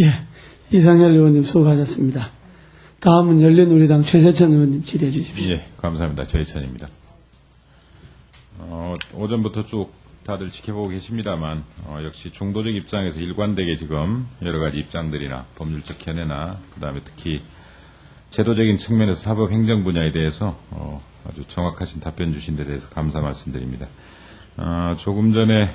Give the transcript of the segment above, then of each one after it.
예, 이상열 의원님 수고하셨습니다. 다음은 열린우리당 최재천 의원님 질의해 주십시오. 예, 감사합니다. 최희천입니다. 오전부터 쭉 다들 지켜보고 계십니다만 역시 중도적 입장에서 일관되게 지금 여러 가지 입장들이나 법률적 견해나 그다음에 특히 제도적인 측면에서 사법 행정 분야에 대해서 아주 정확하신 답변 주신 데 대해서 감사 말씀드립니다. 조금 전에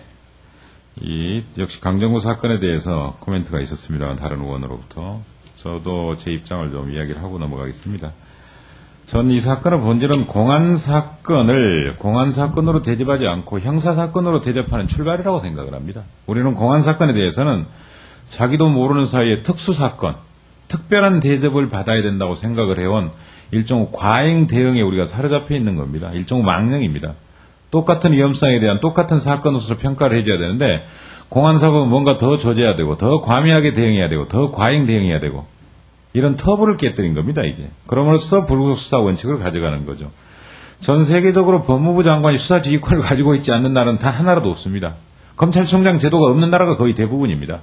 역시 강정구 사건에 대해서 코멘트가 있었습니다만 다른 의원으로부터 저도 제 입장을 좀 이야기를 하고 넘어가겠습니다. 전 이 사건의 본질은 공안사건으로 대접하지 않고 형사사건으로 대접하는 출발이라고 생각을 합니다. 우리는 공안사건에 대해서는 자기도 모르는 사이에 특수사건, 특별한 대접을 받아야 된다고 생각을 해온 일종의 과잉 대응에 우리가 사로잡혀 있는 겁니다. 일종의 망령입니다. 똑같은 위험성에 대한 똑같은 사건으로서 평가를 해줘야 되는데 공안사건은 뭔가 더 조져야 되고 더 과미하게 대응해야 되고 더 과잉 대응해야 되고 이런 터부를 깨뜨린 겁니다, 이제. 그럼으로써 불구속 수사 원칙을 가져가는 거죠. 전 세계적으로 법무부 장관이 수사 지휘권을 가지고 있지 않는 나라는 단 하나라도 없습니다. 검찰총장 제도가 없는 나라가 거의 대부분입니다.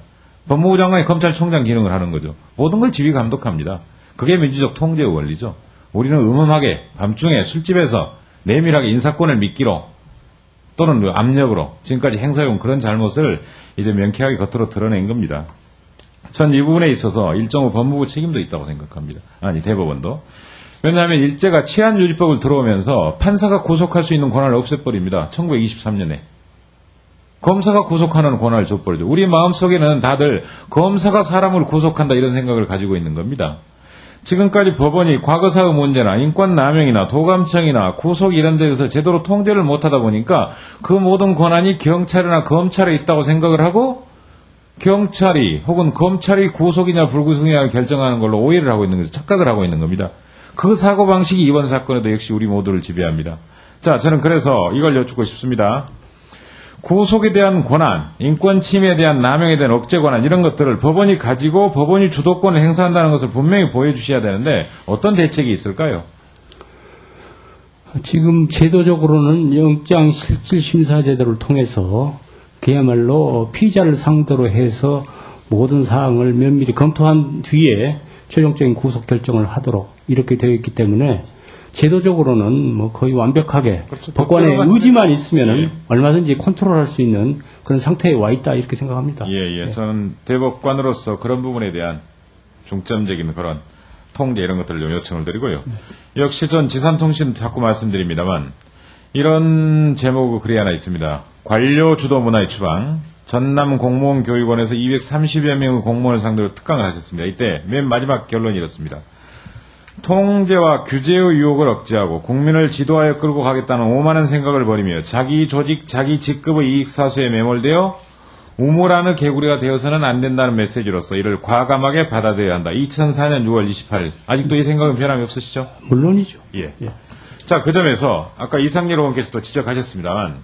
법무부 장관이 검찰총장 기능을 하는 거죠. 모든 걸 지휘 감독합니다. 그게 민주적 통제의 원리죠. 우리는 음험하게 밤중에 술집에서 내밀하게 인사권을 미끼로 또는 압력으로 지금까지 행사해온 그런 잘못을 이제 명쾌하게 겉으로 드러낸 겁니다. 전 이 부분에 있어서 일종의 법무부 책임도 있다고 생각합니다. 아니, 대법원도. 왜냐하면 일제가 치안유지법을 들어오면서 판사가 구속할 수 있는 권한을 없애버립니다. 1923년에. 검사가 구속하는 권한을 줘버리죠. 우리 마음속에는 다들 검사가 사람을 구속한다 이런 생각을 가지고 있는 겁니다. 지금까지 법원이 과거사의 문제나 인권남용이나 도감청이나 구속 이런 데에서 제대로 통제를 못하다 보니까 그 모든 권한이 경찰이나 검찰에 있다고 생각을 하고 경찰이 혹은 검찰이 구속이냐 불구속이냐 결정하는 걸로 오해를 하고 있는 거죠. 착각을 하고 있는 겁니다. 그 사고방식이 이번 사건에도 역시 우리 모두를 지배합니다. 자, 저는 그래서 이걸 여쭙고 싶습니다. 구속에 대한 권한, 인권 침해에 대한 남용에 대한 억제 권한 이런 것들을 법원이 가지고 법원이 주도권을 행사한다는 것을 분명히 보여주셔야 되는데 어떤 대책이 있을까요? 지금 제도적으로는 영장실질심사제도를 통해서 그야말로 피의자를 상대로 해서 모든 사항을 면밀히 검토한 뒤에 최종적인 구속 결정을 하도록 이렇게 되어 있기 때문에 제도적으로는 뭐 거의 완벽하게 그렇죠. 법관의 의지만 있으면은 예. 얼마든지 컨트롤할 수 있는 그런 상태에 와 있다 이렇게 생각합니다. 예. 저는 대법관으로서 그런 부분에 대한 중점적인 그런 통제 이런 것들을 좀 요청을 드리고요. 역시 전 지산통신 자꾸 말씀드립니다만 이런 제목의 글이 하나 있습니다. 관료 주도 문화의 추방. 전남 공무원 교육원에서 230여 명의 공무원을 상대로 특강을 하셨습니다. 이때 맨 마지막 결론이 이렇습니다. 통제와 규제의 유혹을 억제하고 국민을 지도하여 끌고 가겠다는 오만한 생각을 버리며 자기 조직, 자기 직급의 이익사수에 매몰되어 우물하는 개구리가 되어서는 안 된다는 메시지로서 이를 과감하게 받아들여야 한다. 2004년 6월 28일. 아직도 이 생각은 변함이 없으시죠? 물론이죠. 예. 자, 그 점에서 아까 이상열 의원께서도 지적하셨습니다만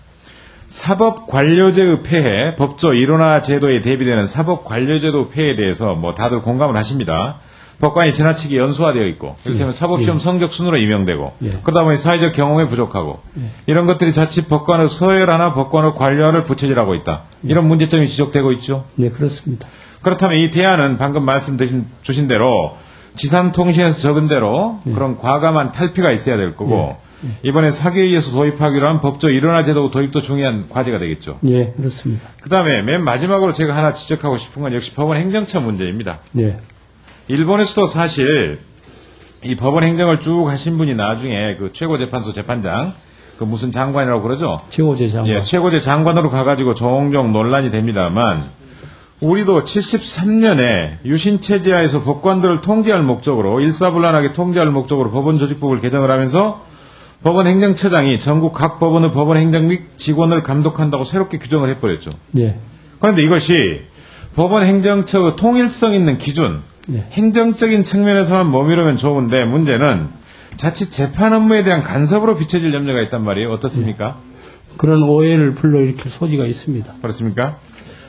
사법관료제의 폐해, 법조 일원화 제도에 대비되는 사법관료제도 폐해에 대해서 뭐 다들 공감을 하십니다. 법관이 지나치게 연소화되어 있고 이렇게 사법시험 성적 순으로 임명되고 그러다 보니 사회적 경험이 부족하고 이런 것들이 자칫 법관의 서열화나 법관의 관료화를 부채질하고 있다. 이런 문제점이 지적되고 있죠. 네, 그렇습니다. 그렇다면 이 대안은 방금 말씀 주신 대로 지산통신에서 적은 대로 그런 과감한 탈피가 있어야 될 거고 이번에 사개위에서 도입하기로 한 법조 일원화 제도 도입도 중요한 과제가 되겠죠. 예, 그렇습니다. 그다음에 맨 마지막으로 제가 하나 지적하고 싶은 건 역시 법원 행정처 문제입니다. 네. 일본에서도 사실 이 법원 행정을 쭉 하신 분이 나중에 그 최고재판소 재판장 그 무슨 장관이라고 그러죠? 최고재 장관. 예, 최고재 장관으로 가가지고 종종 논란이 됩니다만 우리도 73년에 유신체제하에서 법관들을 통제할 목적으로 일사불란하게 통제할 목적으로 법원조직법을 개정을 하면서 법원 행정처장이 전국 각 법원의 법원 행정 및 직원을 감독한다고 새롭게 규정을 해버렸죠. 예. 그런데 이것이 법원 행정처의 통일성 있는 기준, 행정적인 측면에서만 머무르면 좋은데 문제는 자칫 재판 업무에 대한 간섭으로 비춰질 염려가 있단 말이에요. 어떻습니까? 그런 오해를 불러일으킬 소지가 있습니다. 그렇습니까?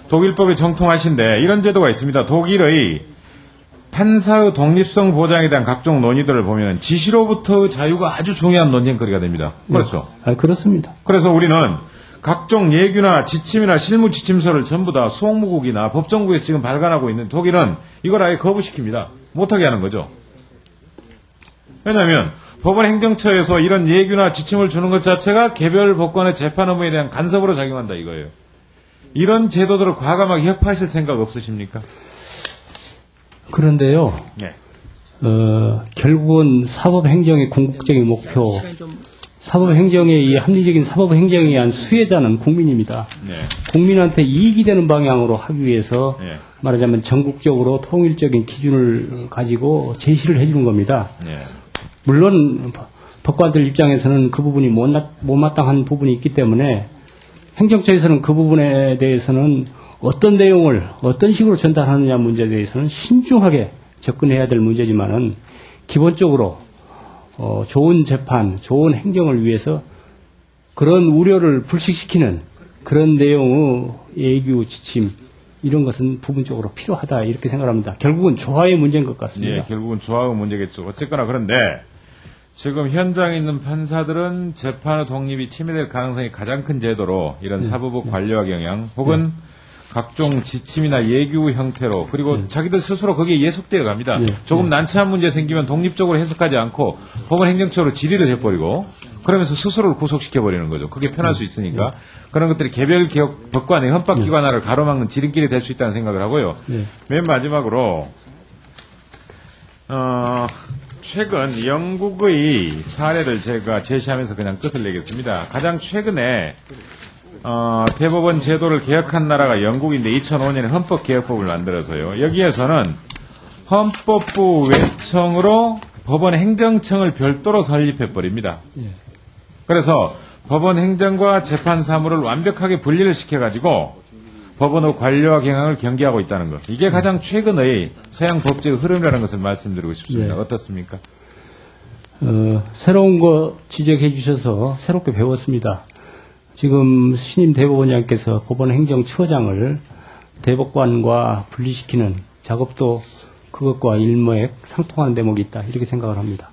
독일법이 정통하신데 이런 제도가 있습니다. 독일의 판사의 독립성 보장에 대한 각종 논의들을 보면 지시로부터의 자유가 아주 중요한 논쟁거리가 됩니다. 그렇죠. 그렇습니다. 그래서 우리는 각종 예규나 지침이나 실무 지침서를 전부 다 소무국이나 법정국에서 지금 발간하고 있는 독일은 이걸 아예 거부시킵니다. 못하게 하는 거죠. 왜냐하면 법원 행정처에서 이런 예규나 지침을 주는 것 자체가 개별 법관의 재판 업무에 대한 간섭으로 작용한다 이거예요. 이런 제도들을 과감하게 혁파하실 생각 없으십니까? 그런데요, 네. 결국은 사법행정의 궁극적인 목표, 사법행정의 이 합리적인 사법행정에 의한 수혜자는 국민입니다. 네. 국민한테 이익이 되는 방향으로 하기 위해서 네. 말하자면 전국적으로 통일적인 기준을 가지고 제시를 해주는 겁니다. 네. 물론 법관들 입장에서는 그 부분이 못마땅한 부분이 있기 때문에 행정처에서는 그 부분에 대해서는 어떤 내용을 어떤 식으로 전달하느냐 문제에 대해서는 신중하게 접근해야 될 문제지만은 기본적으로 좋은 재판, 좋은 행정을 위해서 그런 우려를 불식시키는 그런 내용의 예규, 지침 이런 것은 부분적으로 필요하다 이렇게 생각합니다. 결국은 조화의 문제인 것 같습니다. 예, 결국은 조화의 문제겠죠. 어쨌거나 그런데 지금 현장에 있는 판사들은 재판의 독립이 침해될 가능성이 가장 큰 제도로 이런 사법부 관료와 경향 혹은 각종 지침이나 예규 형태로 그리고 자기들 스스로 거기에 예속되어 갑니다. 조금 난처한 문제 생기면 독립적으로 해석하지 않고 법원 행정처로 질의를 해버리고 그러면서 스스로를 구속시켜버리는 거죠. 그게 편할 수 있으니까 그런 것들이 개별 개혁 법관의 헌법기관화를 가로막는 지름길이 될 수 있다는 생각을 하고요. 맨 마지막으로 최근 영국의 사례를 제가 제시하면서 그냥 끝을 내겠습니다. 가장 최근에 대법원 제도를 개혁한 나라가 영국인데 2005년에 헌법개혁법을 만들어서요. 여기에서는 헌법부 외청으로 법원 행정청을 별도로 설립해버립니다. 그래서 법원 행정과 재판 사무를 완벽하게 분리를 시켜가지고 법원의 관료와 경향을 경계하고 있다는 것. 이게 가장 최근의 서양 법제의 흐름이라는 것을 말씀드리고 싶습니다. 어떻습니까? 새로운 거 지적해 주셔서 새롭게 배웠습니다. 지금 신임 대법원장께서 법원 행정처장을 대법관과 분리시키는 작업도 그것과 일맥 상통하는 대목이 있다 이렇게 생각을 합니다.